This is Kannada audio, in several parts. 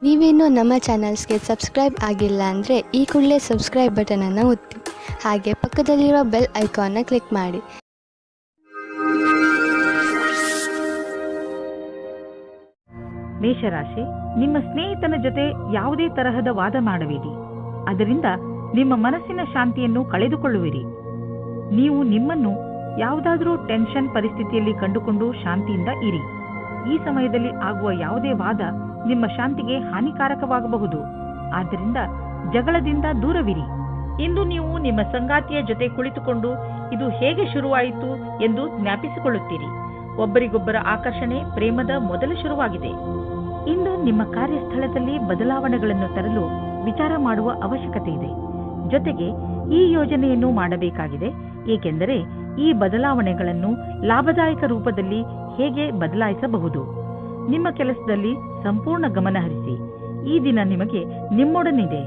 ನೀವೇನೂ ನಮ್ಮ ಚಾನಲ್ಸ್ಗೆ ಸಬ್ಸ್ಕ್ರೈಬ್ ಆಗಿಲ್ಲ ಅಂದರೆ ಈ ಕೂಡಲೇ ಸಬ್ಸ್ಕ್ರೈಬ್ ಬಟನನ್ನು ಒತ್ತಿ ಹಾಗೆ ಪಕ್ಕದಲ್ಲಿರುವ ಬೆಲ್ ಐಕಾನ್ನ ಕ್ಲಿಕ್ ಮಾಡಿ. ಮೇಷರಾಶಿ, ನಿಮ್ಮ ಸ್ನೇಹಿತನ ಜೊತೆ ಯಾವುದೇ ತರಹದ ವಾದ ಮಾಡಬೇಡಿ. ಅದರಿಂದ ನಿಮ್ಮ ಮನಸ್ಸಿನ ಶಾಂತಿಯನ್ನು ಕಳೆದುಕೊಳ್ಳುವಿರಿ. ನೀವು ನಿಮ್ಮನ್ನು ಯಾವುದಾದರೂ ಟೆನ್ಷನ್ ಪರಿಸ್ಥಿತಿಯಲ್ಲಿ ಕಂಡುಕೊಂಡು ಶಾಂತಿಯಿಂದ ಇರಿ. ಈ ಸಮಯದಲ್ಲಿ ಆಗುವ ಯಾವುದೇ ವಾದ ನಿಮ್ಮ ಶಾಂತಿಗೆ ಹಾನಿಕಾರಕವಾಗಬಹುದು. ಆದ್ದರಿಂದ ಜಗಳದಿಂದ ದೂರವಿರಿ. ಇಂದು ನೀವು ನಿಮ್ಮ ಸಂಗಾತಿಯ ಜೊತೆ ಕುಳಿತುಕೊಂಡು ಇದು ಹೇಗೆ ಶುರುವಾಯಿತು ಎಂದು ಜ್ಞಾಪಿಸಿಕೊಳ್ಳುತ್ತೀರಿ. ಒಬ್ಬರಿಗೊಬ್ಬರ ಆಕರ್ಷಣೆ ಪ್ರೇಮದ ಮೊದಲ ಶುರುವಾಗಿದೆ. ಇಂದು ನಿಮ್ಮ ಕಾರ್ಯಸ್ಥಳದಲ್ಲಿ ಬದಲಾವಣೆಗಳನ್ನು ತರಲು ವಿಚಾರ ಮಾಡುವ ಅವಶ್ಯಕತೆ ಇದೆ. ಜೊತೆಗೆ ಈ ಯೋಜನೆಯನ್ನು ಮಾಡಬೇಕಾಗಿದೆ, ಏಕೆಂದರೆ ಈ ಬದಲಾವಣೆಗಳನ್ನು ಲಾಭದಾಯಕ ರೂಪದಲ್ಲಿ ಹೇಗೆ ಬದಲಾಯಿಸಬಹುದು. ನಿಮ್ಮ ಕೆಲಸದಲ್ಲಿ ಸಂಪೂರ್ಣ ಗಮನ ಹರಿಸಿ. ಈ ದಿನ ನಿಮಗೆ ನಿಮ್ಮೊಡನಿದೆ.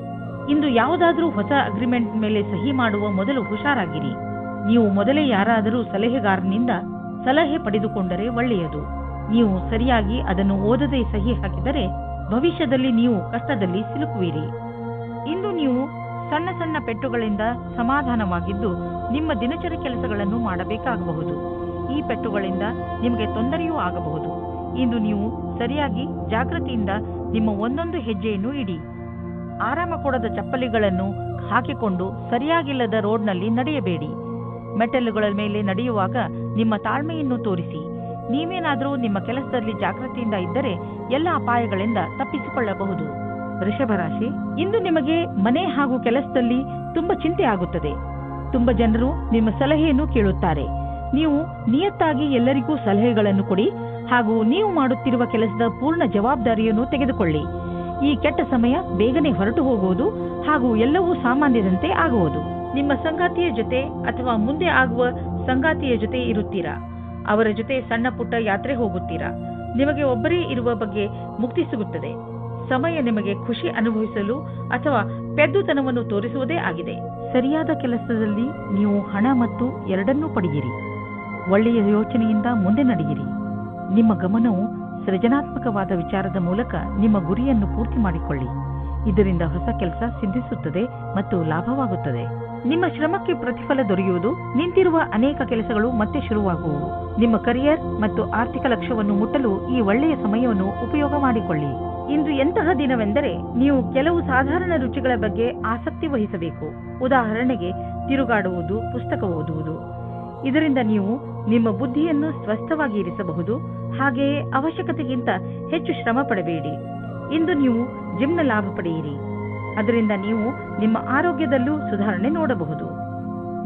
ಇಂದು ಯಾವುದಾದ್ರೂ ಹೊಸ ಅಗ್ರಿಮೆಂಟ್ ಮೇಲೆ ಸಹಿ ಮಾಡುವ ಮೊದಲು ಹುಷಾರಾಗಿರಿ. ನೀವು ಮೊದಲೇ ಯಾರಾದರೂ ಸಲಹೆಗಾರನಿಂದ ಸಲಹೆ ಪಡೆದುಕೊಂಡರೆ ಒಳ್ಳೆಯದು. ನೀವು ಸರಿಯಾಗಿ ಅದನ್ನು ಓದದೆ ಸಹಿ ಹಾಕಿದರೆ ಭವಿಷ್ಯದಲ್ಲಿ ನೀವು ಕಷ್ಟದಲ್ಲಿ ಸಿಲುಕುವಿರಿ. ಇಂದು ನೀವು ಸಣ್ಣ ಸಣ್ಣ ಪೆಟ್ಟುಗಳಿಂದ ಸಮಾಧಾನವಾಗಿದ್ದು ನಿಮ್ಮ ದಿನಚರಿ ಕೆಲಸಗಳನ್ನು ಮಾಡಬೇಕಾಗಬಹುದು. ಈ ಪೆಟ್ಟುಗಳಿಂದ ನಿಮಗೆ ತೊಂದರೆಯೂ ಆಗಬಹುದು. ಇಂದು ನೀವು ಸರಿಯಾಗಿ ಜಾಗೃತಿಯಿಂದ ನಿಮ್ಮ ಒಂದೊಂದು ಹೆಜ್ಜೆಯನ್ನು ಇಡಿ. ಆರಾಮ ಕೊಡದ ಚಪ್ಪಲಿಗಳನ್ನು ಹಾಕಿಕೊಂಡು ಸರಿಯಾಗಿಲ್ಲದ ರೋಡ್ನಲ್ಲಿ ನಡೆಯಬೇಡಿ. ಮೆಟ್ಟಲುಗಳ ಮೇಲೆ ನಡೆಯುವಾಗ ನಿಮ್ಮ ತಾಳ್ಮೆಯನ್ನು ತೋರಿಸಿ. ನೀವೇನಾದರೂ ನಿಮ್ಮ ಕೆಲಸದಲ್ಲಿ ಜಾಗೃತಿಯಿಂದ ಇದ್ದರೆ ಎಲ್ಲ ಅಪಾಯಗಳಿಂದ ತಪ್ಪಿಸಿಕೊಳ್ಳಬಹುದು. ವೃಷಭರಾಶಿ, ಇಂದು ನಿಮಗೆ ಮನೆ ಹಾಗೂ ಕೆಲಸದಲ್ಲಿ ತುಂಬಾ ಚಿಂತೆ ಆಗುತ್ತದೆ. ತುಂಬ ಜನರು ನಿಮ್ಮ ಸಲಹೆಯನ್ನು ಕೇಳುತ್ತಾರೆ. ನೀವು ನಿಯತ್ತಾಗಿ ಎಲ್ಲರಿಗೂ ಸಲಹೆಗಳನ್ನು ಕೊಡಿ ಹಾಗೂ ನೀವು ಮಾಡುತ್ತಿರುವ ಕೆಲಸದ ಪೂರ್ಣ ಜವಾಬ್ದಾರಿಯನ್ನು ತೆಗೆದುಕೊಳ್ಳಿ. ಈ ಕೆಟ್ಟ ಸಮಯ ಬೇಗನೆ ಹೊರಟು ಹೋಗುವುದು ಹಾಗೂ ಎಲ್ಲವೂ ಸಾಮಾನ್ಯದಂತೆ ಆಗುವುದು. ನಿಮ್ಮ ಸಂಗಾತಿಯ ಜೊತೆ ಅಥವಾ ಮುಂದೆ ಆಗುವ ಸಂಗಾತಿಯ ಜೊತೆ ಇರುತ್ತೀರಾ. ಅವರ ಜೊತೆ ಸಣ್ಣ ಪುಟ್ಟ ಯಾತ್ರೆ ಹೋಗುತ್ತೀರಾ. ನಿಮಗೆ ಒಬ್ಬರೇ ಇರುವ ಬಗ್ಗೆ ಮುಕ್ತಿ ಸಿಗುತ್ತದೆ. ಸಮಯ ನಿಮಗೆ ಖುಷಿ ಅನುಭವಿಸಲು ಅಥವಾ ಪೆದ್ದುತನವನ್ನು ತೋರಿಸುವುದೇ ಆಗಿದೆ. ಸರಿಯಾದ ಕೆಲಸದಲ್ಲಿ ನೀವು ಹಣ ಮತ್ತು ಎರಡನ್ನೂ ಪಡೆಯಿರಿ. ಒಳ್ಳೆಯ ಯೋಚನೆಯಿಂದ ಮುಂದೆ ನಡೆಯಿರಿ. ನಿಮ್ಮ ಗಮನವು ಸೃಜನಾತ್ಮಕವಾದ ವಿಚಾರದ ಮೂಲಕ ನಿಮ್ಮ ಗುರಿಯನ್ನು ಪೂರ್ತಿ ಮಾಡಿಕೊಳ್ಳಿ. ಇದರಿಂದ ಹೊಸ ಕೆಲಸ ಸಿದ್ಧಿಸುತ್ತದೆ ಮತ್ತು ಲಾಭವಾಗುತ್ತದೆ. ನಿಮ್ಮ ಶ್ರಮಕ್ಕೆ ಪ್ರತಿಫಲ ದೊರೆಯುವುದು. ನಿಂತಿರುವ ಅನೇಕ ಕೆಲಸಗಳು ಮತ್ತೆ ಶುರುವಾಗುವುದು. ನಿಮ್ಮ ಕರಿಯರ್ ಮತ್ತು ಆರ್ಥಿಕ ಲಕ್ಷ್ಯವನ್ನು ಮುಟ್ಟಲು ಈ ಒಳ್ಳೆಯ ಸಮಯವನ್ನು ಉಪಯೋಗ ಮಾಡಿಕೊಳ್ಳಿ. ಇಂದು ಎಂತಹ ದಿನವೆಂದರೆ ನೀವು ಕೆಲವು ಸಾಧಾರಣ ರುಚಿಗಳ ಬಗ್ಗೆ ಆಸಕ್ತಿ ವಹಿಸಬೇಕು. ಉದಾಹರಣೆಗೆ ತಿರುಗಾಡುವುದು, ಪುಸ್ತಕ ಓದುವುದು. ಇದರಿಂದ ನೀವು ನಿಮ್ಮ ಬುದ್ಧಿಯನ್ನು ಸ್ವಸ್ಥವಾಗಿ ಇರಿಸಬಹುದು. ಹಾಗೆಯೇ ಅವಶ್ಯಕತೆಗಿಂತ ಹೆಚ್ಚು ಶ್ರಮ ಪಡಬೇಡಿ. ಇಂದು ನೀವು ಜಿಮ್ನ ಲಾಭ ಪಡೆಯಿರಿ. ಅದರಿಂದ ನೀವು ನಿಮ್ಮ ಆರೋಗ್ಯದಲ್ಲೂ ಸುಧಾರಣೆ ನೋಡಬಹುದು.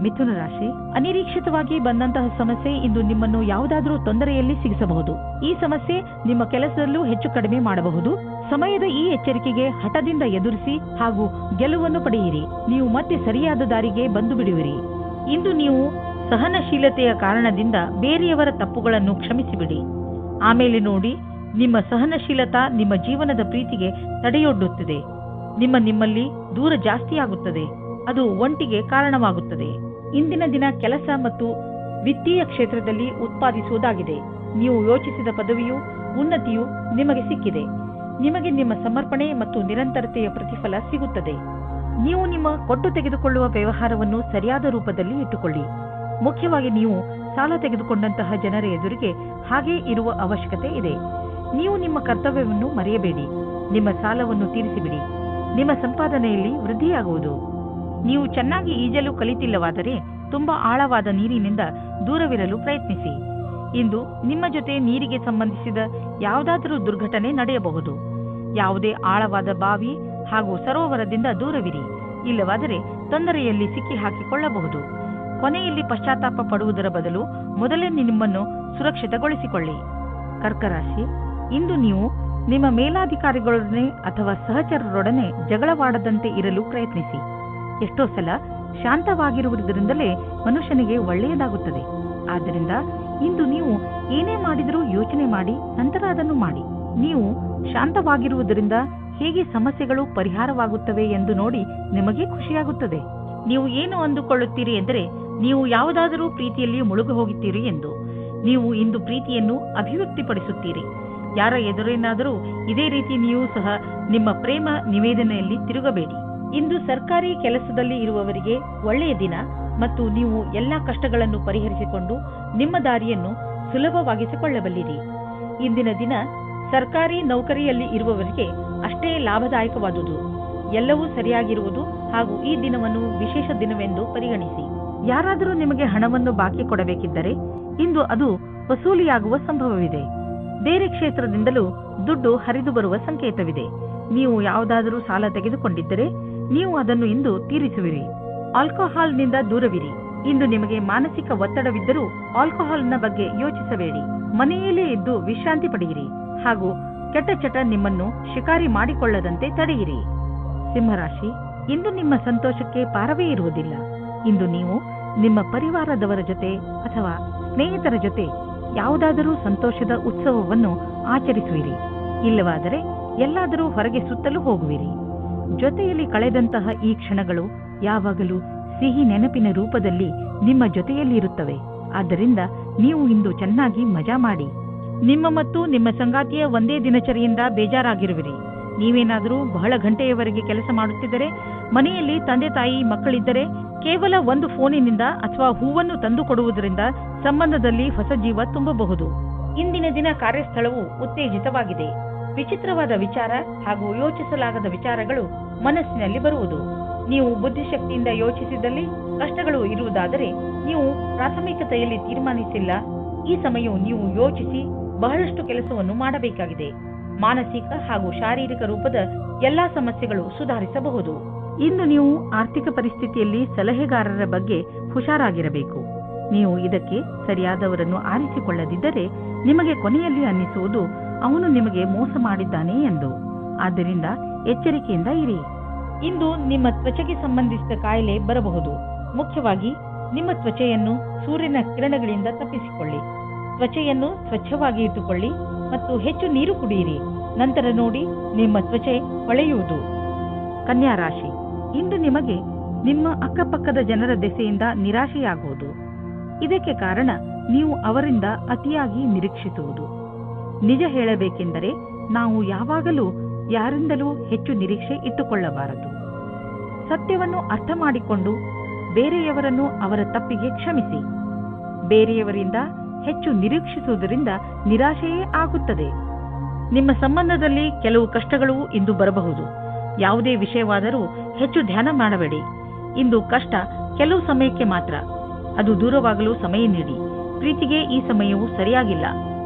ಮಿಥುನ ರಾಶಿ, ಅನಿರೀಕ್ಷಿತವಾಗಿ ಬಂದಂತಹ ಸಮಸ್ಯೆ ಇಂದು ನಿಮ್ಮನ್ನು ಯಾವುದಾದರೂ ತೊಂದರೆಯಲ್ಲಿ ಸಿಗಿಸಬಹುದು. ಈ ಸಮಸ್ಯೆ ನಿಮ್ಮ ಕೆಲಸದಲ್ಲೂ ಹೆಚ್ಚು ಕಡಿಮೆ ಮಾಡಬಹುದು. ಸಮಯದ ಈ ಎಚ್ಚರಿಕೆಗೆ ಹಠದಿಂದ ಎದುರಿಸಿ ಹಾಗೂ ಗೆಲುವನ್ನು ಪಡೆಯಿರಿ. ನೀವು ಮತ್ತೆ ಸರಿಯಾದ ದಾರಿಗೆ ಬಂದು ಬಿಡುವಿರಿ. ಇಂದು ನೀವು ಸಹನಶೀಲತೆಯ ಕಾರಣದಿಂದ ಬೇರೆಯವರ ತಪ್ಪುಗಳನ್ನು ಕ್ಷಮಿಸಿಬಿಡಿ. ಆಮೇಲೆ ನೋಡಿ, ನಿಮ್ಮ ಸಹನಶೀಲತಾ ನಿಮ್ಮ ಜೀವನದ ಪ್ರೀತಿಗೆ ತಡೆಯೊಡ್ಡುತ್ತದೆ. ನಿಮ್ಮಲ್ಲಿ ದೂರ ಜಾಸ್ತಿಯಾಗುತ್ತದೆ. ಅದು ಒಂಟಿಗೆ ಕಾರಣವಾಗುತ್ತದೆ. ಇಂದಿನ ದಿನ ಕೆಲಸ ಮತ್ತು ವಿತ್ತೀಯ ಕ್ಷೇತ್ರದಲ್ಲಿ ಉತ್ಪಾದಿಸುವುದಾಗಿದೆ. ನೀವು ಯೋಚಿಸಿದ ಪದವಿಯು ಉನ್ನತಿಯು ನಿಮಗೆ ಸಿಕ್ಕಿದೆ. ನಿಮಗೆ ನಿಮ್ಮ ಸಮರ್ಪಣೆ ಮತ್ತು ನಿರಂತರತೆಯ ಪ್ರತಿಫಲ ಸಿಗುತ್ತದೆ. ನೀವು ನಿಮ್ಮ ಕೊಟ್ಟು ತೆಗೆದುಕೊಳ್ಳುವ ವ್ಯವಹಾರವನ್ನು ಸರಿಯಾದ ರೂಪದಲ್ಲಿ ಇಟ್ಟುಕೊಳ್ಳಿ. ಮುಖ್ಯವಾಗಿ ನೀವು ಸಾಲ ತೆಗೆದುಕೊಂಡಂತಹ ಜನರ ಎದುರಿಗೆ ಹಾಗೇ ಇರುವ ಅವಶ್ಯಕತೆ ಇದೆ. ನೀವು ನಿಮ್ಮ ಕರ್ತವ್ಯವನ್ನು ಮರೆಯಬೇಡಿ. ನಿಮ್ಮ ಸಾಲವನ್ನು ತೀರಿಸಿಬಿಡಿ. ನಿಮ್ಮ ಸಂಪಾದನೆಯಲ್ಲಿ ವೃದ್ಧಿಯಾಗುವುದು. ನೀವು ಚೆನ್ನಾಗಿ ಈಜಲು ಕಲಿತಿಲ್ಲವಾದರೆ ತುಂಬಾ ಆಳವಾದ ನೀರಿನಿಂದ ದೂರವಿರಲು ಪ್ರಯತ್ನಿಸಿ. ಇಂದು ನಿಮ್ಮ ಜೊತೆ ನೀರಿಗೆ ಸಂಬಂಧಿಸಿದ ಯಾವುದಾದರೂ ದುರ್ಘಟನೆ ನಡೆಯಬಹುದು. ಯಾವುದೇ ಆಳವಾದ ಬಾವಿ ಹಾಗೂ ಸರೋವರದಿಂದ ದೂರವಿರಿ. ಇಲ್ಲವಾದರೆ ತೊಂದರೆಯಲ್ಲಿ ಸಿಕ್ಕಿ ಹಾಕಿಕೊಳ್ಳಬಹುದು. ಕೊನೆಯಲ್ಲಿ ಪಶ್ಚಾತ್ತಾಪ ಪಡುವುದರ ಬದಲು ಮೊದಲೇ ನಿಮ್ಮನ್ನು ಸುರಕ್ಷಿತಗೊಳಿಸಿಕೊಳ್ಳಿ. ಕರ್ಕರಾಶಿ, ಇಂದು ನೀವು ನಿಮ್ಮ ಮೇಲಾಧಿಕಾರಿಗಳೊಡನೆ ಅಥವಾ ಸಹಚರರೊಡನೆ ಜಗಳವಾಡದಂತೆ ಇರಲು ಪ್ರಯತ್ನಿಸಿ. ಎಷ್ಟೋ ಸಲ ಶಾಂತವಾಗಿರುವುದರಿಂದಲೇ ಮನುಷ್ಯನಿಗೆ ಒಳ್ಳೆಯದಾಗುತ್ತದೆ. ಆದ್ದರಿಂದ ಇಂದು ನೀವು ಏನೇ ಮಾಡಿದರೂ ಯೋಚನೆ ಮಾಡಿ ನಂತರ ಅದನ್ನು ಮಾಡಿ. ನೀವು ಶಾಂತವಾಗಿರುವುದರಿಂದ ಹೇಗೆ ಸಮಸ್ಯೆಗಳು ಪರಿಹಾರವಾಗುತ್ತವೆ ಎಂದು ನೋಡಿ ನಿಮಗೆ ಖುಷಿಯಾಗುತ್ತದೆ. ನೀವು ಏನು ಅಂದುಕೊಳ್ಳುತ್ತೀರಿ ಎಂದರೆ ನೀವು ಯಾವುದಾದರೂ ಪ್ರೀತಿಯಲ್ಲಿ ಮುಳುಗು ಹೋಗುತ್ತೀರಿ ಎಂದು. ನೀವು ಇಂದು ಪ್ರೀತಿಯನ್ನು ಅಭಿವ್ಯಕ್ತಿಪಡಿಸುತ್ತೀರಿ. ಯಾರ ಎದುರೇನಾದರೂ ಇದೇ ರೀತಿ ನೀವು ಸಹ ನಿಮ್ಮ ಪ್ರೇಮ ನಿವೇದನೆಯಲ್ಲಿ ತಿರುಗಬೇಡಿ. ಇಂದು ಸರ್ಕಾರಿ ಕೆಲಸದಲ್ಲಿ ಇರುವವರಿಗೆ ಒಳ್ಳೆಯ ದಿನ ಮತ್ತು ನೀವು ಎಲ್ಲಾ ಕಷ್ಟಗಳನ್ನು ಪರಿಹರಿಸಿಕೊಂಡು ನಿಮ್ಮ ದಾರಿಯನ್ನು ಸುಲಭವಾಗಿಸಿಕೊಳ್ಳಬಲ್ಲಿರಿ. ಇಂದಿನ ದಿನ ಸರ್ಕಾರಿ ನೌಕರಿಯಲ್ಲಿ ಇರುವವರಿಗೆ ಅಷ್ಟೇ ಲಾಭದಾಯಕವಾದುದು. ಎಲ್ಲವೂ ಸರಿಯಾಗಿರುವುದು ಹಾಗೂ ಈ ದಿನವನ್ನು ವಿಶೇಷ ದಿನವೆಂದು ಪರಿಗಣಿಸಿ. ಯಾರಾದರೂ ನಿಮಗೆ ಹಣವನ್ನು ಬಾಕಿ ಕೊಡಬೇಕಿದ್ದರೆ ಇಂದು ಅದು ವಸೂಲಿಯಾಗುವ ಸಂಭವವಿದೆ. ಬೇರೆ ಕ್ಷೇತ್ರದಿಂದಲೂ ದುಡ್ಡು ಹರಿದು ಬರುವ ಸಂಕೇತವಿದೆ. ನೀವು ಯಾವುದಾದರೂ ಸಾಲ ತೆಗೆದುಕೊಂಡಿದ್ದರೆ ನೀವು ಅದನ್ನು ಇಂದು ತೀರಿಸುವಿರಿ. ಆಲ್ಕೋಹಾಲ್ನಿಂದ ದೂರವಿರಿ. ಇಂದು ನಿಮಗೆ ಮಾನಸಿಕ ಒತ್ತಡವಿದ್ದರೂ ಆಲ್ಕೋಹಾಲ್ನ ಬಗ್ಗೆ ಯೋಚಿಸಬೇಡಿ. ಮನೆಯಲ್ಲೇ ಇದ್ದು ವಿಶ್ರಾಂತಿ ಪಡೆಯಿರಿ ಹಾಗೂ ಕೆಟ್ಟ ಚಟ ನಿಮ್ಮನ್ನು ಶಿಕಾರಿ ಮಾಡಿಕೊಳ್ಳದಂತೆ ತಡೆಯಿರಿ. ಸಿಂಹರಾಶಿ, ಇಂದು ನಿಮ್ಮ ಸಂತೋಷಕ್ಕೆ ಪಾರವೇ ಇರುವುದಿಲ್ಲ. ಇಂದು ನೀವು ನಿಮ್ಮ ಪರಿವಾರದವರ ಜೊತೆ ಅಥವಾ ಸ್ನೇಹಿತರ ಜೊತೆ ಯಾವುದಾದರೂ ಸಂತೋಷದ ಉತ್ಸವವನ್ನು ಆಚರಿಸುವಿರಿ. ಇಲ್ಲವಾದರೆ ಎಲ್ಲಾದರೂ ಹೊರಗೆ ಸುತ್ತಲೂ ಹೋಗುವಿರಿ. ಜೊತೆಯಲ್ಲಿ ಕಳೆದಂತಹ ಈ ಕ್ಷಣಗಳು ಯಾವಾಗಲೂ ಸಿಹಿ ನೆನಪಿನ ರೂಪದಲ್ಲಿ ನಿಮ್ಮ ಜೊತೆಯಲ್ಲಿ ಇರುತ್ತವೆ. ಆದ್ದರಿಂದ ನೀವು ಇಂದು ಚೆನ್ನಾಗಿ ಮಜಾ ಮಾಡಿ. ನಿಮ್ಮ ಮತ್ತು ನಿಮ್ಮ ಸಂಗಾತಿಯ ಒಂದೇ ದಿನಚರಿಯಿಂದ ಬೇಜಾರಾಗಿರುವಿರಿ. ನೀವೇನಾದರೂ ಬಹಳ ಗಂಟೆಯವರೆಗೆ ಕೆಲಸ ಮಾಡುತ್ತಿದ್ದರೆ, ಮನೆಯಲ್ಲಿ ತಂದೆ ತಾಯಿ ಮಕ್ಕಳಿದ್ದರೆ ಕೇವಲ ಒಂದು ಫೋನಿನಿಂದ ಅಥವಾ ಹೂವನ್ನು ತಂದು ಕೊಡುವುದರಿಂದ ಸಂಬಂಧದಲ್ಲಿ ಹೊಸ ಜೀವ ತುಂಬಬಹುದು. ಇಂದಿನ ದಿನ ಕಾರ್ಯಸ್ಥಳವು ಉತ್ತೇಜಿತವಾಗಿದೆ. ವಿಚಿತ್ರವಾದ ವಿಚಾರ ಹಾಗೂ ಯೋಚಿಸಲಾಗದ ವಿಚಾರಗಳು ಮನಸ್ಸಿನಲ್ಲಿ ಬರುವುದು. ನೀವು ಬುದ್ಧಿಶಕ್ತಿಯಿಂದ ಯೋಚಿಸಿದಲ್ಲಿ ಕಷ್ಟಗಳು ಇರುವುದಾದರೆ ನೀವು ಪ್ರಾಥಮಿಕತೆಯಲ್ಲಿ ತೀರ್ಮಾನಿಸಿಲ್ಲ. ಈ ಸಮಯವು ನೀವು ಯೋಚಿಸಿ ಬಹಳಷ್ಟು ಕೆಲಸವನ್ನು ಮಾಡಬೇಕಾಗಿದೆ. ಮಾನಸಿಕ ಹಾಗೂ ಶಾರೀರಿಕ ರೂಪದ ಎಲ್ಲಾ ಸಮಸ್ಯೆಗಳು ಸುಧಾರಿಸಬಹುದು. ಇಂದು ನೀವು ಆರ್ಥಿಕ ಪರಿಸ್ಥಿತಿಯಲ್ಲಿ ಸಲಹೆಗಾರರ ಬಗ್ಗೆ ಹುಷಾರಾಗಿರಬೇಕು. ನೀವು ಇದಕ್ಕೆ ಸರಿಯಾದವರನ್ನು ಆರಿಸಿಕೊಳ್ಳದಿದ್ದರೆ ನಿಮಗೆ ಕೊನೆಯಲ್ಲಿ ಅನ್ನಿಸುವುದು ಅವನು ನಿಮಗೆ ಮೋಸ ಮಾಡಿದ್ದಾನೆ ಎಂದು. ಆದ್ದರಿಂದ ಎಚ್ಚರಿಕೆಯಿಂದ ಇರಿ. ಇಂದು ನಿಮ್ಮ ತ್ವಚೆಗೆ ಸಂಬಂಧಿಸಿದ ಕಾಯಿಲೆ ಬರಬಹುದು. ಮುಖ್ಯವಾಗಿ ನಿಮ್ಮ ತ್ವಚೆಯನ್ನು ಸೂರ್ಯನ ಕಿರಣಗಳಿಂದ ತಪ್ಪಿಸಿಕೊಳ್ಳಿ. ತ್ವಚೆಯನ್ನು ಸ್ವಚ್ಛವಾಗಿ ಇಟ್ಟುಕೊಳ್ಳಿ ಮತ್ತು ಹೆಚ್ಚು ನೀರು ಕುಡಿಯಿರಿ. ನಂತರ ನೋಡಿ ನಿಮ್ಮ ತ್ವಚೆ ಹೊಳೆಯುವುದು. ಕನ್ಯಾ ರಾಶಿ, ಇಂದು ನಿಮಗೆ ನಿಮ್ಮ ಅಕ್ಕಪಕ್ಕದ ಜನರ ದೆಸೆಯಿಂದ ನಿರಾಶೆಯಾಗುವುದು. ಇದಕ್ಕೆ ಕಾರಣ ನೀವು ಅವರಿಂದ ಅತಿಯಾಗಿ ನಿರೀಕ್ಷಿಸುವುದು. ನಿಜ ಹೇಳಬೇಕೆಂದರೆ ನಾವು ಯಾವಾಗಲೂ ಯಾರಿಂದಲೂ ಹೆಚ್ಚು ನಿರೀಕ್ಷೆ ಇಟ್ಟುಕೊಳ್ಳಬಾರದು. ಸತ್ಯವನ್ನು ಅರ್ಥ ಮಾಡಿಕೊಂಡು ಬೇರೆಯವರನ್ನು ಅವರ ತಪ್ಪಿಗೆ ಕ್ಷಮಿಸಿ. ಬೇರೆಯವರಿಂದ ಹೆಚ್ಚು ನಿರೀಕ್ಷಿಸುವುದರಿಂದ ನಿರಾಶೆಯೇ ಆಗುತ್ತದೆ. ನಿಮ್ಮ ಸಂಬಂಧದಲ್ಲಿ ಕೆಲವು ಕಷ್ಟಗಳು ಇಂದು ಬರಬಹುದು. ಯಾವುದೇ ವಿಷಯವಾದರೂ ಹೆಚ್ಚು ಧ್ಯಾನ ಮಾಡಬೇಡಿ. ಇಂದು ಕಷ್ಟ ಕೆಲವು ಸಮಯಕ್ಕೆ ಮಾತ್ರ. ಅದು ದೂರವಾಗಲು ಸಮಯ ನೀಡಿ. ಪ್ರೀತಿಗೆ ಈ ಸಮಯವು ಸರಿಯಾಗಿಲ್ಲ.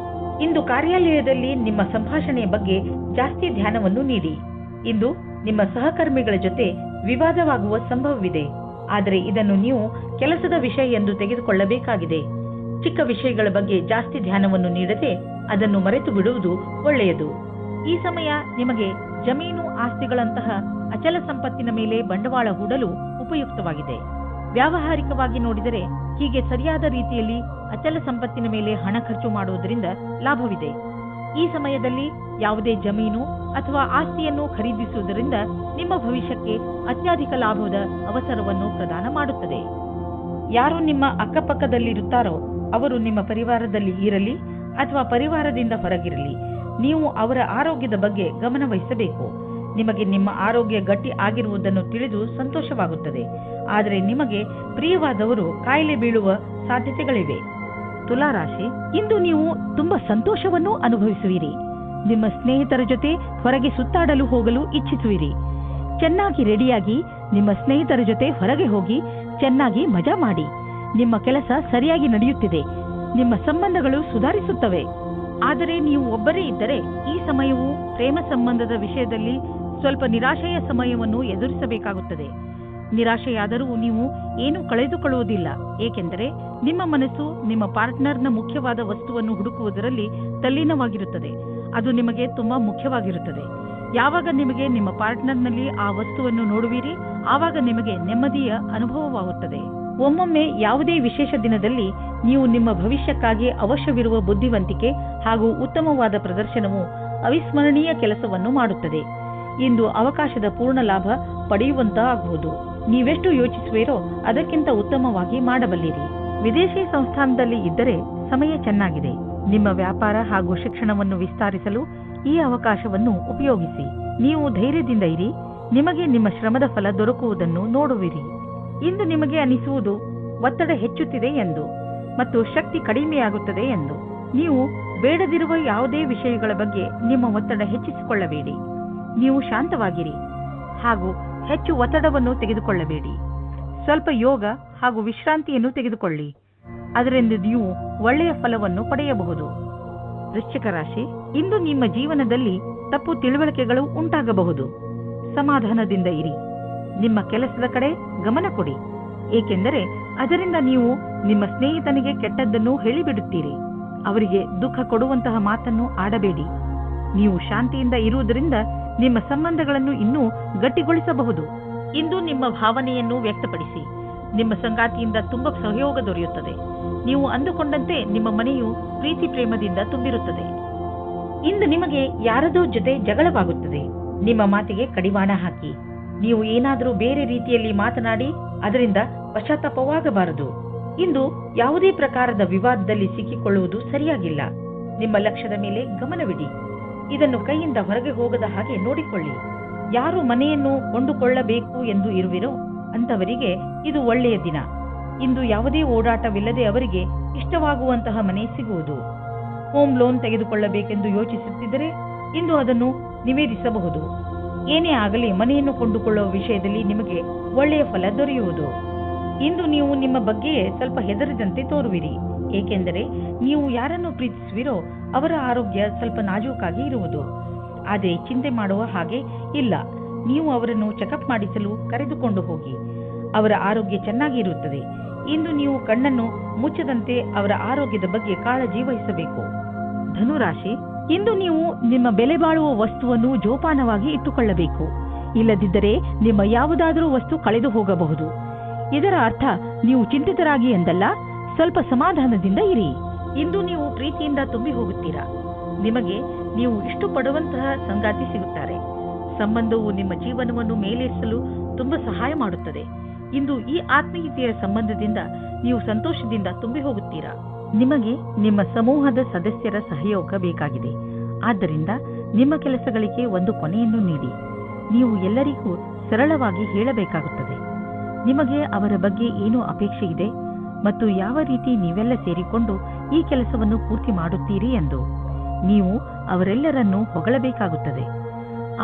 ಇಂದು ಕಾರ್ಯಾಲಯದಲ್ಲಿ ನಿಮ್ಮ ಸಂಭಾಷಣೆಯ ಬಗ್ಗೆ ಜಾಸ್ತಿ ಧ್ಯಾನವನ್ನು ನೀಡಿ. ಇಂದು ನಿಮ್ಮ ಸಹಕರ್ಮಿಗಳ ಜೊತೆ ವಿವಾದವಾಗುವ ಸಂಭವವಿದೆ. ಆದರೆ ಇದನ್ನು ನೀವು ಕೆಲಸದ ವಿಷಯ ಎಂದು ತೆಗೆದುಕೊಳ್ಳಬೇಕಾಗಿದೆ. ಚಿಕ್ಕ ವಿಷಯಗಳ ಬಗ್ಗೆ ಜಾಸ್ತಿ ಧ್ಯಾನವನ್ನು ನೀಡದೆ ಅದನ್ನು ಮರೆತು ಬಿಡುವುದು ಒಳ್ಳೆಯದು. ಈ ಸಮಯ ನಿಮಗೆ ಜಮೀನು ಆಸ್ತಿಗಳಂತಹ ಅಚಲ ಸಂಪತ್ತಿನ ಮೇಲೆ ಬಂಡವಾಳ ಹೂಡಲು ಉಪಯುಕ್ತವಾಗಿದೆ. ವ್ಯಾವಹಾರಿಕವಾಗಿ ನೋಡಿದರೆ ಹೀಗೆ ಸರಿಯಾದ ರೀತಿಯಲ್ಲಿ ಅಚಲ ಸಂಪತ್ತಿನ ಮೇಲೆ ಹಣ ಖರ್ಚು ಮಾಡುವುದರಿಂದ ಲಾಭವಿದೆ. ಈ ಸಮಯದಲ್ಲಿ ಯಾವುದೇ ಜಮೀನು ಅಥವಾ ಆಸ್ತಿಯನ್ನು ಖರೀದಿಸುವುದರಿಂದ ನಿಮ್ಮ ಭವಿಷ್ಯಕ್ಕೆ ಅತ್ಯಧಿಕ ಲಾಭದ ಅವಸರವನ್ನು ಪ್ರದಾನ ಮಾಡುತ್ತದೆ. ಯಾರು ನಿಮ್ಮ ಅಕ್ಕಪಕ್ಕದಲ್ಲಿರುತ್ತಾರೋ ಅವರು ನಿಮ್ಮ ಪರಿವಾರದಲ್ಲಿ ಇರಲಿ ಅಥವಾ ಪರಿವಾರದಿಂದ ಹೊರಗಿರಲಿ, ನೀವು ಅವರ ಆರೋಗ್ಯದ ಬಗ್ಗೆ ಗಮನ ವಹಿಸಬೇಕು. ನಿಮಗೆ ನಿಮ್ಮ ಆರೋಗ್ಯ ಗಟ್ಟಿ ಆಗಿರುವುದನ್ನು ತಿಳಿದು ಸಂತೋಷವಾಗುತ್ತದೆ. ಆದರೆ ನಿಮಗೆ ಪ್ರಿಯವಾದವರು ಕಾಯಿಲೆ ಬೀಳುವ ಸಾಧ್ಯತೆಗಳಿವೆ. ತುಲಾರಾಶಿ, ಇಂದು ನೀವು ತುಂಬಾ ಸಂತೋಷವನ್ನು ಅನುಭವಿಸುವಿರಿ. ನಿಮ್ಮ ಸ್ನೇಹಿತರ ಜೊತೆ ಹೊರಗೆ ಸುತ್ತಾಡಲು ಹೋಗಲು ಇಚ್ಛಿಸುವಿರಿ. ಚೆನ್ನಾಗಿ ರೆಡಿಯಾಗಿ ನಿಮ್ಮ ಸ್ನೇಹಿತರ ಜೊತೆ ಹೊರಗೆ ಹೋಗಿ ಚೆನ್ನಾಗಿ ಮಜಾ ಮಾಡಿ. ನಿಮ್ಮ ಕೆಲಸ ಸರಿಯಾಗಿ ನಡೆಯುತ್ತಿದೆ. ನಿಮ್ಮ ಸಂಬಂಧಗಳು ಸುಧಾರಿಸುತ್ತವೆ. ಆದರೆ ನೀವು ಒಬ್ಬರೇ ಇದ್ದರೆ ಈ ಸಮಯವು ಪ್ರೇಮ ಸಂಬಂಧದ ವಿಷಯದಲ್ಲಿ ಸ್ವಲ್ಪ ನಿರಾಶೆಯ ಸಮಯವನ್ನು ಎದುರಿಸಬೇಕಾಗುತ್ತದೆ. ನಿರಾಶೆಯಾದರೂ ನೀವು ಏನು ಕಳೆದುಕೊಳ್ಳುವುದಿಲ್ಲ. ಏಕೆಂದರೆ ನಿಮ್ಮ ಮನಸ್ಸು ನಿಮ್ಮ ಪಾರ್ಟ್ನರ್ನ ಮುಖ್ಯವಾದ ವಸ್ತುವನ್ನು ಹುಡುಕುವುದರಲ್ಲಿ ತಲ್ಲೀನವಾಗಿರುತ್ತದೆ. ಅದು ನಿಮಗೆ ತುಂಬಾ ಮುಖ್ಯವಾಗಿರುತ್ತದೆ. ಯಾವಾಗ ನಿಮಗೆ ನಿಮ್ಮ ಪಾರ್ಟ್ನರ್ನಲ್ಲಿ ಆ ವಸ್ತುವನ್ನು ನೋಡುವಿರಿ, ಆವಾಗ ನಿಮಗೆ ನೆಮ್ಮದಿಯ ಅನುಭವವಾಗುತ್ತದೆ. ಒಮ್ಮೊಮ್ಮೆ ಯಾವುದೇ ವಿಶೇಷ ದಿನದಲ್ಲಿ ನೀವು ನಿಮ್ಮ ಭವಿಷ್ಯಕ್ಕಾಗಿ ಅವಶ್ಯವಿರುವ ಬುದ್ಧಿವಂತಿಕೆ ಹಾಗೂ ಉತ್ತಮವಾದ ಪ್ರದರ್ಶನವು ಅವಿಸ್ಮರಣೀಯ ಕೆಲಸವನ್ನು ಮಾಡುತ್ತದೆ. ಇಂದು ಅವಕಾಶದ ಪೂರ್ಣ ಲಾಭ ಪಡೆಯುವಂತಾಗಬಹುದು. ನೀವೆಷ್ಟು ಯೋಚಿಸುವಿರೋ ಅದಕ್ಕಿಂತ ಉತ್ತಮವಾಗಿ ಮಾಡಬಲ್ಲಿರಿ. ವಿದೇಶಿ ಸಂಸ್ಥಾನದಲ್ಲಿ ಇದ್ದರೆ ಸಮಯ ಚೆನ್ನಾಗಿದೆ. ನಿಮ್ಮ ವ್ಯಾಪಾರ ಹಾಗೂ ಶಿಕ್ಷಣವನ್ನು ವಿಸ್ತರಿಸಲು ಈ ಅವಕಾಶವನ್ನು ಉಪಯೋಗಿಸಿ. ನೀವು ಧೈರ್ಯದಿಂದ ಇರಿ, ನಿಮಗೆ ನಿಮ್ಮ ಶ್ರಮದ ಫಲ ದೊರಕುವುದನ್ನು ನೋಡುವಿರಿ. ಇಂದು ನಿಮಗೆ ಅನಿಸುವುದು ಒತ್ತಡ ಹೆಚ್ಚುತ್ತಿದೆ ಎಂದು ಮತ್ತು ಶಕ್ತಿ ಕಡಿಮೆಯಾಗುತ್ತದೆ ಎಂದು. ನೀವು ಬೇಡದಿರುವ ಯಾವುದೇ ವಿಷಯಗಳ ಬಗ್ಗೆ ನಿಮ್ಮ ಒತ್ತಡ ಹೆಚ್ಚಿಸಿಕೊಳ್ಳಬೇಡಿ. ನೀವು ಶಾಂತವಾಗಿರಿ ಹಾಗೂ ಹೆಚ್ಚು ಒತ್ತಡವನ್ನು ತೆಗೆದುಕೊಳ್ಳಬೇಡಿ. ಸ್ವಲ್ಪ ಯೋಗ ಹಾಗೂ ವಿಶ್ರಾಂತಿಯನ್ನು ತೆಗೆದುಕೊಳ್ಳಿ. ಅದರಿಂದ ನೀವು ಒಳ್ಳೆಯ ಫಲವನ್ನು ಪಡೆಯಬಹುದು. ವೃಶ್ಚಿಕ ರಾಶಿ, ಇಂದು ನಿಮ್ಮ ಜೀವನದಲ್ಲಿ ತಪ್ಪು ತಿಳುವಳಿಕೆಗಳು ಉಂಟಾಗಬಹುದು. ಸಮಾಧಾನದಿಂದ ಇರಿ. ನಿಮ್ಮ ಕೆಲಸದ ಕಡೆ ಗಮನ ಕೊಡಿ, ಏಕೆಂದರೆ ಅದರಿಂದ ನೀವು ನಿಮ್ಮ ಸ್ನೇಹಿತನಿಗೆ ಕೆಟ್ಟದ್ದನ್ನು ಹೇಳಿಬಿಡುತ್ತೀರಿ. ಅವರಿಗೆ ದುಃಖ ಕೊಡುವಂತಹ ಮಾತನ್ನು ಆಡಬೇಡಿ. ನೀವು ಶಾಂತಿಯಿಂದ ಇರುವುದರಿಂದ ನಿಮ್ಮ ಸಂಬಂಧಗಳನ್ನು ಇನ್ನೂ ಗಟ್ಟಿಗೊಳಿಸಬಹುದು. ಇಂದು ನಿಮ್ಮ ಭಾವನೆಯನ್ನು ವ್ಯಕ್ತಪಡಿಸಿ. ನಿಮ್ಮ ಸಂಗಾತಿಯಿಂದ ತುಂಬಾ ಸಹಯೋಗ ದೊರೆಯುತ್ತದೆ. ನೀವು ಅಂದುಕೊಂಡಂತೆ ನಿಮ್ಮ ಮನೆಯು ಪ್ರೀತಿ ಪ್ರೇಮದಿಂದ ತುಂಬಿರುತ್ತದೆ. ಇಂದು ನಿಮಗೆ ಯಾರದೋ ಜೊತೆ ಜಗಳವಾಗುತ್ತದೆ. ನಿಮ್ಮ ಮಾತಿಗೆ ಕಡಿವಾಣ ಹಾಕಿ. ನೀವು ಏನಾದರೂ ಬೇರೆ ರೀತಿಯಲ್ಲಿ ಮಾತನಾಡಿ ಅದರಿಂದ ಪಶ್ಚಾತ್ತಾಪವಾಗಬಾರದು. ಇಂದು ಯಾವುದೇ ಪ್ರಕಾರದ ವಿವಾದದಲ್ಲಿ ಸಿಕ್ಕಿಕೊಳ್ಳುವುದು ಸರಿಯಾಗಿಲ್ಲ. ನಿಮ್ಮ ಲಕ್ಷ್ಯದ ಮೇಲೆ ಗಮನವಿಡಿ. ಇದನ್ನು ಕೈಯಿಂದ ಹೊರಗೆ ಹೋಗದ ಹಾಗೆ ನೋಡಿಕೊಳ್ಳಿ. ಯಾರು ಮನೆಯನ್ನು ಕೊಂಡುಕೊಳ್ಳಬೇಕು ಎಂದು ಇರುವಿರೋ ಅಂತವರಿಗೆ ಇದು ಒಳ್ಳೆಯ ದಿನ. ಇಂದು ಯಾವುದೇ ಓಡಾಟವಿಲ್ಲದೆ ಅವರಿಗೆ ಇಷ್ಟವಾಗುವಂತಹ ಮನೆ ಸಿಗುವುದು. ಹೋಮ್ ಲೋನ್ ತೆಗೆದುಕೊಳ್ಳಬೇಕೆಂದು ಯೋಚಿಸುತ್ತಿದ್ದರೆ ಇಂದು ಅದನ್ನು ನಿವೇದಿಸಬಹುದು. ಏನೇ ಆಗಲಿ ಮನೆಯನ್ನು ಕೊಂಡುಕೊಳ್ಳುವ ವಿಷಯದಲ್ಲಿ ನಿಮಗೆ ಒಳ್ಳೆಯ ಫಲ ದೊರೆಯುವುದು. ಇಂದು ನೀವು ನಿಮ್ಮ ಬಗ್ಗೆಯೇ ಸ್ವಲ್ಪ ಹೆದರಿದಂತೆ ತೋರುವಿರಿ, ಏಕೆಂದರೆ ನೀವು ಯಾರನ್ನು ಪ್ರೀತಿಸುವಿರೋ ಅವರ ಆರೋಗ್ಯ ಸ್ವಲ್ಪ ನಾಜೂಕಾಗಿ ಇರುವುದು. ಆದರೆ ಚಿಂತೆ ಮಾಡುವ ಹಾಗೆ ಇಲ್ಲ. ನೀವು ಅವರನ್ನು ಚೆಕಪ್ ಮಾಡಿಸಲು ಕರೆದುಕೊಂಡು ಹೋಗಿ. ಅವರ ಆರೋಗ್ಯ ಚೆನ್ನಾಗಿ ಇರುತ್ತದೆ. ಇಂದು ನೀವು ಕಣ್ಣನ್ನು ಮುಚ್ಚದಂತೆ ಅವರ ಆರೋಗ್ಯದ ಬಗ್ಗೆ ಕಾಳಜಿ ವಹಿಸಬೇಕು. ಧನುರಾಶಿ, ಇಂದು ನೀವು ನಿಮ್ಮ ಬೆಲೆ ಬಾಳುವ ವಸ್ತುವನ್ನು ಜೋಪಾನವಾಗಿ ಇಟ್ಟುಕೊಳ್ಳಬೇಕು. ಇಲ್ಲದಿದ್ದರೆ ನಿಮ್ಮ ಯಾವುದಾದರೂ ವಸ್ತು ಕಳೆದು ಹೋಗಬಹುದು. ಇದರ ಅರ್ಥ ನೀವು ಚಿಂತಿತರಾಗಿ ಎಂದಲ್ಲ, ಸ್ವಲ್ಪ ಸಮಾಧಾನದಿಂದ ಇರಿ. ಇಂದು ನೀವು ಪ್ರೀತಿಯಿಂದ ತುಂಬಿ ಹೋಗುತ್ತೀರಾ. ನಿಮಗೆ ನೀವು ಇಷ್ಟಪಡುವಂತಹ ಸಂಗಾತಿ ಸಿಗುತ್ತಾರೆ. ಸಂಬಂಧವು ನಿಮ್ಮ ಜೀವನವನ್ನು ಮೇಲೇರಿಸಲು ತುಂಬಾ ಸಹಾಯ ಮಾಡುತ್ತದೆ. ಇಂದು ಈ ಆತ್ಮೀಯತೆಯ ಸಂಬಂಧದಿಂದ ನೀವು ಸಂತೋಷದಿಂದ ತುಂಬಿ ಹೋಗುತ್ತೀರಾ. ನಿಮಗೆ ನಿಮ್ಮ ಸಮೂಹದ ಸದಸ್ಯರ ಸಹಯೋಗ ಬೇಕಾಗಿದೆ. ಆದ್ದರಿಂದ ನಿಮ್ಮ ಕೆಲಸಗಳಿಗೆ ಒಂದು ಕೊನೆಯನ್ನು ನೀಡಿ. ನೀವು ಎಲ್ಲರಿಗೂ ಸರಳವಾಗಿ ಹೇಳಬೇಕಾಗುತ್ತದೆ. ನಿಮಗೆ ಅವರ ಬಗ್ಗೆ ಏನು ಅಪೇಕ್ಷೆ ಇದೆ ಮತ್ತು ಯಾವ ರೀತಿ ನೀವೆಲ್ಲ ಸೇರಿಕೊಂಡು ಈ ಕೆಲಸವನ್ನು ಪೂರ್ತಿ ಮಾಡುತ್ತೀರಿ ಎಂದು. ನೀವು ಅವರೆಲ್ಲರನ್ನೂ ಹೊಗಳಬೇಕಾಗುತ್ತದೆ.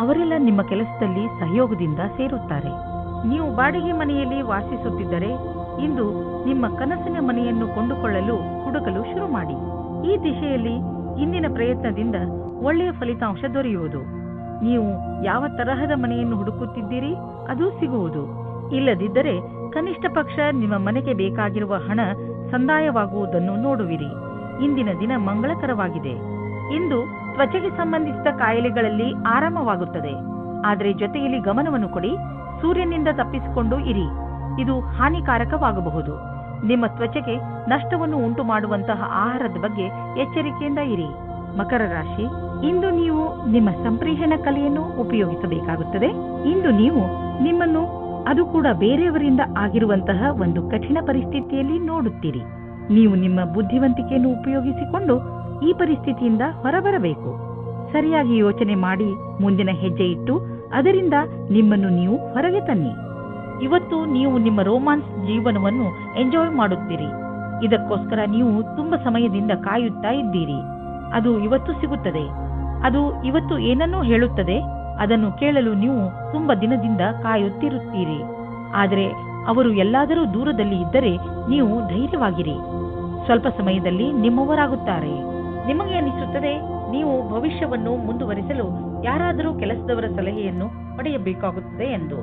ಅವರೆಲ್ಲ ನಿಮ್ಮ ಕೆಲಸದಲ್ಲಿ ಸಹಯೋಗದಿಂದ ಸೇರುತ್ತಾರೆ. ನೀವು ಬಾಡಿಗೆ ಮನೆಯಲ್ಲಿ ವಾಸಿಸುತ್ತಿದ್ದರೆ ಇಂದು ನಿಮ್ಮ ಕನಸಿನ ಮನೆಯನ್ನು ಕೊಂಡುಕೊಳ್ಳಲು ಹುಡುಕಲು ಶುರು ಮಾಡಿ. ಈ ದಿಶೆಯಲ್ಲಿ ಇಂದಿನ ಪ್ರಯತ್ನದಿಂದ ಒಳ್ಳೆಯ ಫಲಿತಾಂಶ ದೊರೆಯುವುದು. ನೀವು ಯಾವ ತರಹದ ಮನೆಯನ್ನು ಹುಡುಕುತ್ತಿದ್ದೀರಿ ಅದು ಸಿಗುವುದು. ಇಲ್ಲದಿದ್ದರೆ ಕನಿಷ್ಠ ಪಕ್ಷ ನಿಮ್ಮ ಮನೆಗೆ ಬೇಕಾಗಿರುವ ಹಣ ಸಂದಾಯವಾಗುವುದನ್ನು ನೋಡುವಿರಿ. ಇಂದಿನ ದಿನ ಮಂಗಳಕರವಾಗಿದೆ. ಇಂದು ತ್ವಚೆಗೆ ಸಂಬಂಧಿಸಿದ ಕಾಯಿಲೆಗಳಲ್ಲಿ ಆರಾಮವಾಗುತ್ತದೆ. ಆದರೆ ಜೊತೆಯಲ್ಲಿ ಗಮನವನ್ನು ಕೊಡಿ. ಸೂರ್ಯನಿಂದ ತಪ್ಪಿಸಿಕೊಂಡು ಇರಿ. ಇದು ಹಾನಿಕಾರಕವಾಗಬಹುದು. ನಿಮ್ಮ ತ್ವಚೆಗೆ ನಷ್ಟವನ್ನು ಉಂಟು ಮಾಡುವಂತಹ ಆಹಾರದ ಬಗ್ಗೆ ಎಚ್ಚರಿಕೆಯಿಂದ ಇರಿ. ಮಕರ ರಾಶಿ, ಇಂದು ನೀವು ನಿಮ್ಮ ಸಂಪ್ರೇಷಣ ಕಲೆಯನ್ನು ಉಪಯೋಗಿಸಬೇಕಾಗುತ್ತದೆ. ಇಂದು ನೀವು ನಿಮ್ಮನ್ನು ಅದು ಕೂಡ ಬೇರೆಯವರಿಂದ ಆಗಿರುವಂತಹ ಒಂದು ಕಠಿಣ ಪರಿಸ್ಥಿತಿಯಲ್ಲಿ ನೋಡುತ್ತೀರಿ. ನೀವು ನಿಮ್ಮ ಬುದ್ಧಿವಂತಿಕೆಯನ್ನು ಉಪಯೋಗಿಸಿಕೊಂಡು ಈ ಪರಿಸ್ಥಿತಿಯಿಂದ ಹೊರಬರಬೇಕು. ಸರಿಯಾಗಿ ಯೋಚನೆ ಮಾಡಿ ಮುಂದಿನ ಹೆಜ್ಜೆ ಇಟ್ಟು ಅದರಿಂದ ನಿಮ್ಮನ್ನು ನೀವು ಹೊರಗೆ ತನ್ನಿ. ಇವತ್ತು ನೀವು ನಿಮ್ಮ ರೋಮಾನ್ಸ್ ಜೀವನವನ್ನು ಎಂಜಾಯ್ ಮಾಡುತ್ತೀರಿ. ಇದಕ್ಕೋಸ್ಕರ ನೀವು ತುಂಬಾ ಸಮಯದಿಂದ ಕಾಯುತ್ತಾ ಇದ್ದೀರಿ. ಅದು ಇವತ್ತು ಸಿಗುತ್ತದೆ. ಅದು ಇವತ್ತು ಏನನ್ನೂ ಹೇಳುತ್ತದೆ. ಅದನ್ನು ಕೇಳಲು ನೀವು ತುಂಬಾ ದಿನದಿಂದ ಕಾಯುತ್ತಿರುತ್ತೀರಿ. ಆದರೆ ಅವರು ಎಲ್ಲಾದರೂ ದೂರದಲ್ಲಿ ಇದ್ದರೆ ನೀವು ಧೈರ್ಯವಾಗಿರಿ. ಸ್ವಲ್ಪ ಸಮಯದಲ್ಲಿ ನಿಮ್ಮವರಾಗುತ್ತಾರೆ. ನಿಮಗೆ ಅನಿಸುತ್ತದೆ ನೀವು ಭವಿಷ್ಯವನ್ನು ಮುಂದುವರಿಸಲು ಯಾರಾದರೂ ಕೆಲಸದವರ ಸಲಹೆಯನ್ನು ಪಡೆಯಬೇಕಾಗುತ್ತದೆ ಎಂದು.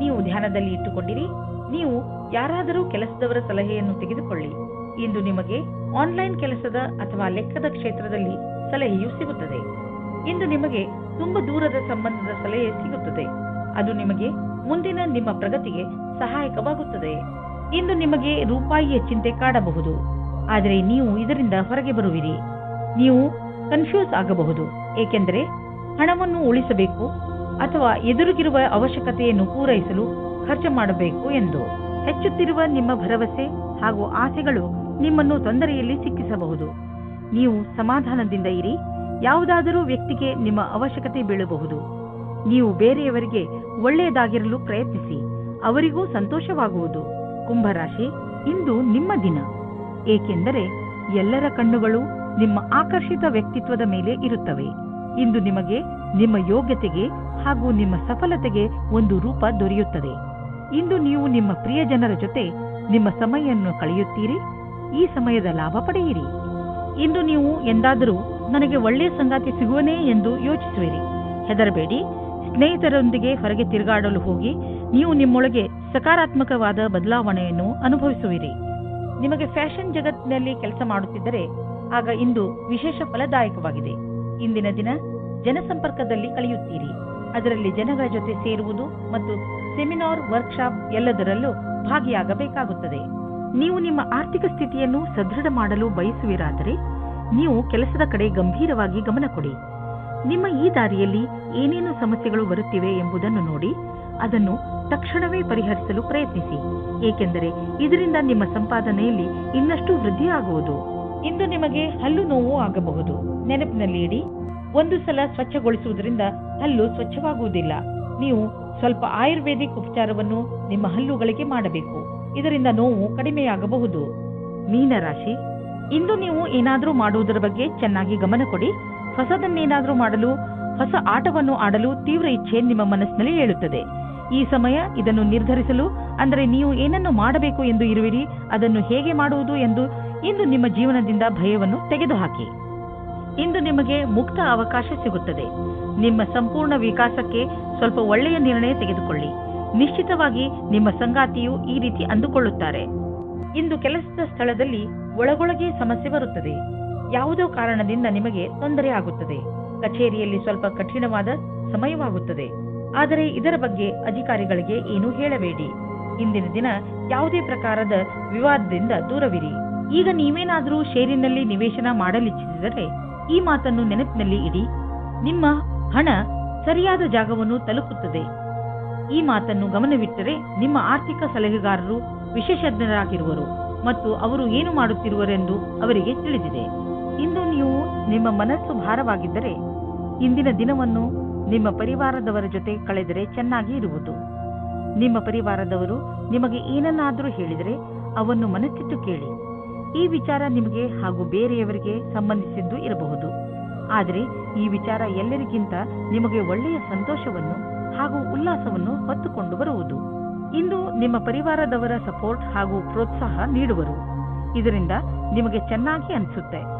ನೀವು ಧ್ಯಾನದಲ್ಲಿ ಇಟ್ಟುಕೊಂಡಿರಿ. ನೀವು ಯಾರಾದರೂ ಕೆಲಸದವರ ಸಲಹೆಯನ್ನು ತೆಗೆದುಕೊಳ್ಳಿ. ಇಂದು ನಿಮಗೆ ಆನ್ಲೈನ್ ಕೆಲಸದ ಅಥವಾ ಲೆಕ್ಕದ ಕ್ಷೇತ್ರದಲ್ಲಿ ಸಲಹೆಯು ಸಿಗುತ್ತದೆ. ಇಂದು ನಿಮಗೆ ತುಂಬಾ ದೂರದ ಸಂಬಂಧದ ಸಲಹೆ ಸಿಗುತ್ತದೆ. ಅದು ನಿಮಗೆ ಮುಂದಿನ ನಿಮ್ಮ ಪ್ರಗತಿಗೆ ಸಹಾಯಕವಾಗುತ್ತದೆ. ಇಂದು ನಿಮಗೆ ರೂಪಾಯಿಯ ಚಿಂತೆ ಕಾಡಬಹುದು. ಆದರೆ ನೀವು ಇದರಿಂದ ಹೊರಗೆ ಬರುವಿರಿ. ನೀವು ಕನ್ಫ್ಯೂಸ್ ಆಗಬಹುದು, ಏಕೆಂದರೆ ಹಣವನ್ನು ಉಳಿಸಬೇಕು ಅಥವಾ ಎದುರಿಗಿರುವ ಅವಶ್ಯಕತೆಯನ್ನು ಪೂರೈಸಲು ಖರ್ಚು ಮಾಡಬೇಕು ಎಂದು. ಹೆಚ್ಚುತ್ತಿರುವ ನಿಮ್ಮ ಭರವಸೆ ಹಾಗೂ ಆಸೆಗಳು ನಿಮ್ಮನ್ನು ತೊಂದರೆಯಲ್ಲಿ ಸಿಕ್ಕಿಸಬಹುದು. ನೀವು ಸಮಾಧಾನದಿಂದ ಇರಿ. ಯಾವುದಾದರೂ ವ್ಯಕ್ತಿಗೆ ನಿಮ್ಮ ಅವಶ್ಯಕತೆ ಬೀಳಬಹುದು. ನೀವು ಬೇರೆಯವರಿಗೆ ಒಳ್ಳೆಯದಾಗಿರಲು ಪ್ರಯತ್ನಿಸಿ, ಅವರಿಗೂ ಸಂತೋಷವಾಗುವುದು. ಕುಂಭರಾಶಿ, ಇಂದು ನಿಮ್ಮ ದಿನ, ಏಕೆಂದರೆ ಎಲ್ಲರ ಕಣ್ಣುಗಳು ನಿಮ್ಮ ಆಕರ್ಷಿತ ವ್ಯಕ್ತಿತ್ವದ ಮೇಲೆ ಇರುತ್ತವೆ. ಇಂದು ನಿಮಗೆ ನಿಮ್ಮ ಯೋಗ್ಯತೆಗೆ ಹಾಗೂ ನಿಮ್ಮ ಸಫಲತೆಗೆ ಒಂದು ರೂಪ ದೊರೆಯುತ್ತದೆ. ಇಂದು ನೀವು ನಿಮ್ಮ ಪ್ರಿಯಜನರ ಜೊತೆ ನಿಮ್ಮ ಸಮಯವನ್ನು ಕಳೆಯುತ್ತೀರಿ. ಈ ಸಮಯದ ಲಾಭ ಪಡೆಯಿರಿ. ಇಂದು ನೀವು ಎಂದಾದರೂ ನನಗೆ ಒಳ್ಳೆಯ ಸಂಗಾತಿ ಸಿಗುವನೇ ಎಂದು ಯೋಚಿಸುವಿರಿ. ಹೆದರಬೇಡಿ. ಸ್ನೇಹಿತರೊಂದಿಗೆ ಹೊರಗೆ ತಿರುಗಾಡಲು ಹೋಗಿ ನೀವು ನಿಮ್ಮೊಳಗೆ ಸಕಾರಾತ್ಮಕವಾದ ಬದಲಾವಣೆಯನ್ನು ಅನುಭವಿಸುವಿರಿ. ನಿಮಗೆ ಫ್ಯಾಷನ್ ಜಗತ್ತಿನಲ್ಲಿ ಕೆಲಸ ಮಾಡುತ್ತಿದ್ದರೆ ಆಗ ಇಂದು ವಿಶೇಷ ಫಲದಾಯಕವಾಗಿದೆ. ಇಂದಿನ ದಿನ ಜನಸಂಪರ್ಕದಲ್ಲಿ ಕಳೆಯುತ್ತೀರಿ. ಅದರಲ್ಲಿ ಜನಗಳ ಜೊತೆ ಸೇರುವುದು ಮತ್ತು ಸೆಮಿನಾರ್, ವರ್ಕ್ಶಾಪ್ ಎಲ್ಲದರಲ್ಲೂ ಭಾಗಿಯಾಗಬೇಕಾಗುತ್ತದೆ. ನೀವು ನಿಮ್ಮ ಆರ್ಥಿಕ ಸ್ಥಿತಿಯನ್ನು ಸದೃಢ ಮಾಡಲು ಬಯಸುವಿರಾದರೆ ನೀವು ಕೆಲಸದ ಕಡೆ ಗಂಭೀರವಾಗಿ ಗಮನ ಕೊಡಿ. ನಿಮ್ಮ ಈ ದಾರಿಯಲ್ಲಿ ಏನೇನು ಸಮಸ್ಯೆಗಳು ಬರುತ್ತಿವೆ ಎಂಬುದನ್ನು ನೋಡಿ ಅದನ್ನು ತಕ್ಷಣವೇ ಪರಿಹರಿಸಲು ಪ್ರಯತ್ನಿಸಿ, ಏಕೆಂದರೆ ಇದರಿಂದ ನಿಮ್ಮ ಸಂಪಾದನೆಯಲ್ಲಿ ಇನ್ನಷ್ಟು ವೃದ್ಧಿಯಾಗುವುದು. ಇಂದು ನಿಮಗೆ ಹಲ್ಲು ನೋವು ಆಗಬಹುದು. ನೆನಪಿನಲ್ಲಿ ಇಡಿ, ಒಂದು ಸಲ ಸ್ವಚ್ಛಗೊಳಿಸುವುದರಿಂದ ಹಲ್ಲು ಸ್ವಚ್ಛವಾಗುವುದಿಲ್ಲ. ನೀವು ಸ್ವಲ್ಪ ಆಯುರ್ವೇದಿಕ್ ಉಪಚಾರವನ್ನು ನಿಮ್ಮ ಹಲ್ಲುಗಳಿಗೆ ಮಾಡಬೇಕು. ಇದರಿಂದ ನೋವು ಕಡಿಮೆಯಾಗಬಹುದು. ಮೀನರಾಶಿ, ಇಂದು ನೀವು ಏನಾದರೂ ಮಾಡುವುದರ ಬಗ್ಗೆ ಚೆನ್ನಾಗಿ ಗಮನ ಕೊಡಿ. ಹೊಸದನ್ನೇನಾದರೂ ಮಾಡಲು, ಹೊಸ ಆಟವನ್ನು ಆಡಲು ತೀವ್ರ ಇಚ್ಛೆ ನಿಮ್ಮ ಮನಸ್ಸಿನಲ್ಲಿ ಏಳುತ್ತದೆ. ಈ ಸಮಯ ಇದನ್ನು ನಿರ್ಧರಿಸಲು, ಅಂದರೆ ನೀವು ಏನನ್ನು ಮಾಡಬೇಕು ಎಂದು ಇರುವಿರಿ, ಅದನ್ನು ಹೇಗೆ ಮಾಡುವುದು ಎಂದು ಇಂದು ನಿಮ್ಮ ಜೀವನದಿಂದ ಭಯವನ್ನು ತೆಗೆದುಹಾಕಿ. ಇಂದು ನಿಮಗೆ ಮುಕ್ತ ಅವಕಾಶ ಸಿಗುತ್ತದೆ. ನಿಮ್ಮ ಸಂಪೂರ್ಣ ವಿಕಾಸಕ್ಕೆ ಸ್ವಲ್ಪ ಒಳ್ಳೆಯ ನಿರ್ಣಯ ತೆಗೆದುಕೊಳ್ಳಿ. ನಿಶ್ಚಿತವಾಗಿ ನಿಮ್ಮ ಸಂಗಾತಿಯು ಈ ರೀತಿ ಅಂದುಕೊಳ್ಳುತ್ತಾರೆ. ಇಂದು ಕೆಲಸದ ಸ್ಥಳದಲ್ಲಿ ಒಳಗೊಳಗೆ ಸಮಸ್ಯೆ ಬರುತ್ತದೆ. ಯಾವುದೋ ಕಾರಣದಿಂದ ನಿಮಗೆ ತೊಂದರೆ ಆಗುತ್ತದೆ. ಕಚೇರಿಯಲ್ಲಿ ಸ್ವಲ್ಪ ಕಠಿಣವಾದ ಸಮಯವಾಗುತ್ತದೆ. ಆದರೆ ಇದರ ಬಗ್ಗೆ ಅಧಿಕಾರಿಗಳಿಗೆ ಏನೂ ಹೇಳಬೇಡಿ. ಇಂದಿನ ದಿನ ಯಾವುದೇ ಪ್ರಕಾರದ ವಿವಾದದಿಂದ ದೂರವಿರಿ. ಈಗ ನೀವೇನಾದರೂ ಷೇರಿನಲ್ಲಿ ನಿವೇಶನ ಮಾಡಲಿಚ್ಛಿಸಿದರೆ ಈ ಮಾತನ್ನು ನೆನಪಿನಲ್ಲಿ ಇಡಿ. ನಿಮ್ಮ ಹಣ ಸರಿಯಾದ ಜಾಗವನ್ನು ತಲುಪುತ್ತದೆ. ಈ ಮಾತನ್ನು ಗಮನವಿಟ್ಟರೆ ನಿಮ್ಮ ಆರ್ಥಿಕ ಸಲಹೆಗಾರರು ವಿಶೇಷಜ್ಞರಾಗಿರುವರು ಮತ್ತು ಅವರು ಏನು ಮಾಡುತ್ತಿರುವರೆಂದು ಅವರಿಗೆ ತಿಳಿದಿದೆ. ಇಂದು ನೀವು ನಿಮ್ಮ ಮನಸ್ಸು ಭಾರವಾಗಿದ್ದರೆ ಇಂದಿನ ದಿನವನ್ನು ನಿಮ್ಮ ಪರಿವಾರದವರ ಜೊತೆ ಕಳೆದರೆ ಚೆನ್ನಾಗಿ ಇರುವುದು. ನಿಮ್ಮ ಪರಿವಾರದವರು ನಿಮಗೆ ಏನನ್ನಾದರೂ ಹೇಳಿದರೆ ಅವನ್ನು ಮನಸ್ಸಿಟ್ಟು ಕೇಳಿ. ಈ ವಿಚಾರ ನಿಮಗೆ ಹಾಗೂ ಬೇರೆಯವರಿಗೆ ಸಂಬಂಧಿಸಿದ್ದು ಇರಬಹುದು. ಆದರೆ ಈ ವಿಚಾರ ಎಲ್ಲರಿಗಿಂತ ನಿಮಗೆ ಒಳ್ಳೆಯ ಸಂತೋಷವನ್ನು ಹಾಗೂ ಉಲ್ಲಾಸವನ್ನು ಹೊತ್ತುಕೊಂಡು ಬರುವುದು. ಇಂದು ನಿಮ್ಮ ಪರಿವಾರದವರ ಸಪೋರ್ಟ್ ಹಾಗೂ ಪ್ರೋತ್ಸಾಹ ನೀಡುವರು. ಇದರಿಂದ ನಿಮಗೆ ಚೆನ್ನಾಗಿ ಅನಿಸುತ್ತೆ.